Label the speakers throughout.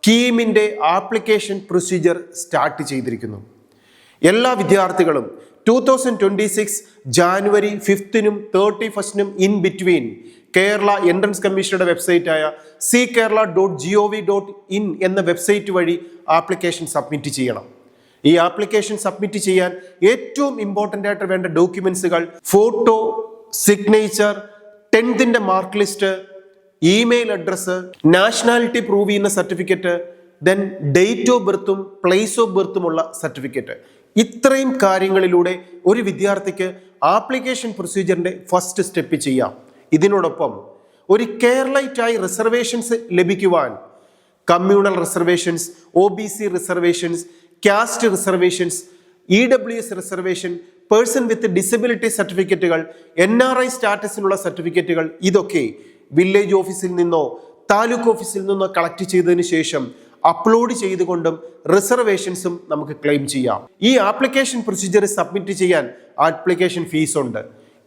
Speaker 1: കീമിൻ്റെ application procedure start ചെയ്തിരിക്കുന്നു. എല്ലാ വിദ്യാർത്ഥികളും 2026 ജാനുവരി 5-നും 31-നും ഇൻ ബിറ്റ്വീൻ കേരള എൻട്രൻസ് കമ്മീഷനുടെ വെബ്സൈറ്റായ ckerala.gov.in എന്ന വെബ്സൈറ്റ് വഴി ആപ്ലിക്കേഷൻ സബ്മിറ്റ് ചെയ്യണം. ഈ ആപ്ലിക്കേഷൻ സബ്മിറ്റ് ചെയ്യാൻ ഏറ്റവും ഇമ്പോർട്ടൻ്റ് ആയിട്ട് വേണ്ട ഡോക്യുമെന്റ്സുകൾ photo, signature, 10th mark list, email address, nationality prove ചെയ്യുന്ന സർട്ടിഫിക്കറ്റ്, ദെൻ ഡേറ്റ് ഓഫ് ബർത്തും പ്ലേസ് ഓഫ് ബർത്തുമുള്ള സർട്ടിഫിക്കറ്റ്. ഇത്രയും കാര്യങ്ങളിലൂടെ ഒരു വിദ്യാർത്ഥിക്ക് ആപ്ലിക്കേഷൻ പ്രൊസീജിയറിന്റെ ഫസ്റ്റ് സ്റ്റെപ്പ് ചെയ്യാം. ഇതിനോടൊപ്പം ഒരു കേരളൈറ്റായി റിസർവേഷൻസ് ലഭിക്കുവാൻ communal reservations, OBC reservations, caste reservations, EWS reservation, person with disability സർട്ടിഫിക്കറ്റുകൾ, NRI സ്റ്റാറ്റസിനുള്ള സർട്ടിഫിക്കറ്റുകൾ, ഇതൊക്കെ വില്ലേജ് ഓഫീസിൽ നിന്നോ താലൂക്ക് ഓഫീസിൽ നിന്നോ കളക്ട് ചെയ്തതിന് ശേഷം അപ്ലോഡ് ചെയ്തുകൊണ്ടും റിസർവേഷൻസും നമുക്ക് ക്ലെയിം ചെയ്യാം. ഈ ആപ്ലിക്കേഷൻ പ്രൊസീജിയർ സബ്മിറ്റ് ചെയ്യാൻ ആപ്ലിക്കേഷൻ ഫീസ് ഉണ്ട്.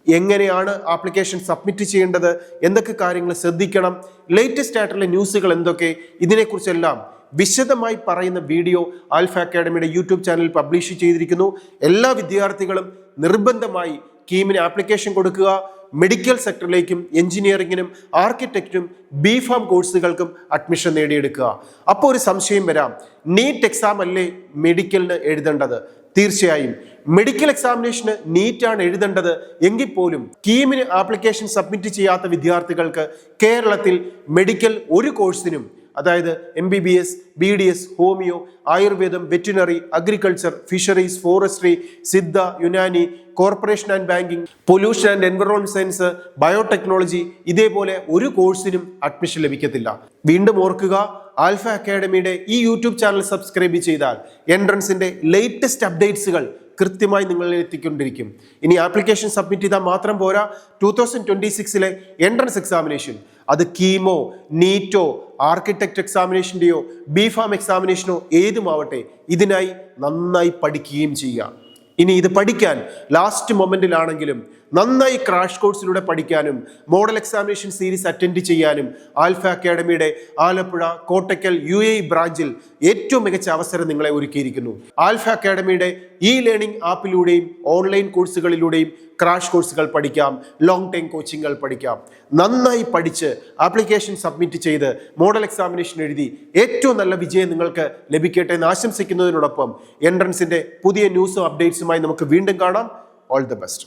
Speaker 1: എങ്ങനെയാണ് ആപ്ലിക്കേഷൻ സബ്മിറ്റ് ചെയ്യേണ്ടത്, എന്തൊക്കെ കാര്യങ്ങൾ ശ്രദ്ധിക്കണം, ലേറ്റസ്റ്റ് ആയിട്ടുള്ള ന്യൂസുകൾ എന്തൊക്കെ, ഇതിനെക്കുറിച്ചെല്ലാം വിശദമായി പറയുന്ന വീഡിയോ ആൽഫ അക്കാഡമിയുടെ യൂട്യൂബ് ചാനലിൽ പബ്ലിഷ് ചെയ്തിരിക്കുന്നു. എല്ലാ വിദ്യാർത്ഥികളും നിർബന്ധമായി കീമിന് ആപ്ലിക്കേഷൻ കൊടുക്കുക. മെഡിക്കൽ സെക്ടറിലേക്കും എഞ്ചിനീയറിംഗിനും ആർക്കിടെക്റ്റിനും BPharm കോഴ്സുകൾക്കും അഡ്മിഷൻ നേടിയെടുക്കുക. അപ്പോൾ ഒരു സംശയം വരാം, നീറ്റ് എക്സാം അല്ലേ മെഡിക്കലിന് എഴുതേണ്ടത്? തീർച്ചയായും മെഡിക്കൽ എക്സാമിനേഷന് നീറ്റാണ് എഴുതേണ്ടത്. എങ്കിൽ പോലും കീമിന് ആപ്ലിക്കേഷൻ സബ്മിറ്റ് ചെയ്യാത്ത വിദ്യാർത്ഥികൾക്ക് കേരളത്തിൽ മെഡിക്കൽ ഒരു കോഴ്സിനും, അതായത് MBBS, BDS, ഹോമിയോ, ആയുർവേദം, veterinary, agriculture, fisheries, forestry, Siddha, Unani, corporation and banking, pollution and environment science, biotechnology, ഇതേപോലെ ഒരു കോഴ്സിനും അഡ്മിഷൻ ലഭിക്കത്തില്ല. വീണ്ടും ഓർക്കുക, ആൽഫ അക്കാഡമിയുടെ ഈ യൂട്യൂബ് ചാനൽ സബ്സ്ക്രൈബ് ചെയ്താൽ എൻട്രൻസിന്റെ ലേറ്റസ്റ്റ് അപ്ഡേറ്റ്സുകൾ കൃത്യമായി നിങ്ങളിൽ എത്തിക്കൊണ്ടിരിക്കും. ഇനി ആപ്ലിക്കേഷൻ സബ്മിറ്റ് ചെയ്താൽ മാത്രം പോരാ, 2026 എൻട്രൻസ് എക്സാമിനേഷൻ, അത് കീമോ, നീറ്റോ, ആർക്കിടെക്ട് എക്സാമിനേഷൻ്റെയോ BPharm എക്സാമിനേഷനോ ഏതുമാവട്ടെ, ഇതിനായി നന്നായി പഠിക്കുകയും ചെയ്യുക. ഇനി ഇത് പഠിക്കാൻ ലാസ്റ്റ് മൊമെന്റിലാണെങ്കിലും നന്നായി ക്രാഷ് കോഴ്സിലൂടെ പഠിക്കാനും മോഡൽ എക്സാമിനേഷൻ സീരീസ് അറ്റൻഡ് ചെയ്യാനും ആൽഫ അക്കാഡമിയുടെ ആലപ്പുഴ, കോട്ടക്കൽ, UAE ബ്രാഞ്ചിൽ ഏറ്റവും മികച്ച അവസരം നിങ്ങളെ ഒരുക്കിയിരിക്കുന്നു. ആൽഫ അക്കാഡമിയുടെ ലേണിംഗ് ആപ്പിലൂടെയും ഓൺലൈൻ കോഴ്സുകളിലൂടെയും ക്രാഷ് കോഴ്സുകൾ പഠിക്കാം, ലോങ് ടൈം കോച്ചിങ്ങുകൾ പഠിക്കാം. നന്നായി പഠിച്ച് ആപ്ലിക്കേഷൻ സബ്മിറ്റ് ചെയ്ത് മോഡൽ എക്സാമിനേഷൻ എഴുതി ഏറ്റവും നല്ല വിജയം നിങ്ങൾക്ക് ലഭിക്കട്ടെ എന്ന് ആശംസിക്കുന്നതിനോടൊപ്പം എൻട്രൻസിന്റെ പുതിയ ന്യൂസും അപ്ഡേറ്റ്സുമായി നമുക്ക് വീണ്ടും കാണാം. All the best.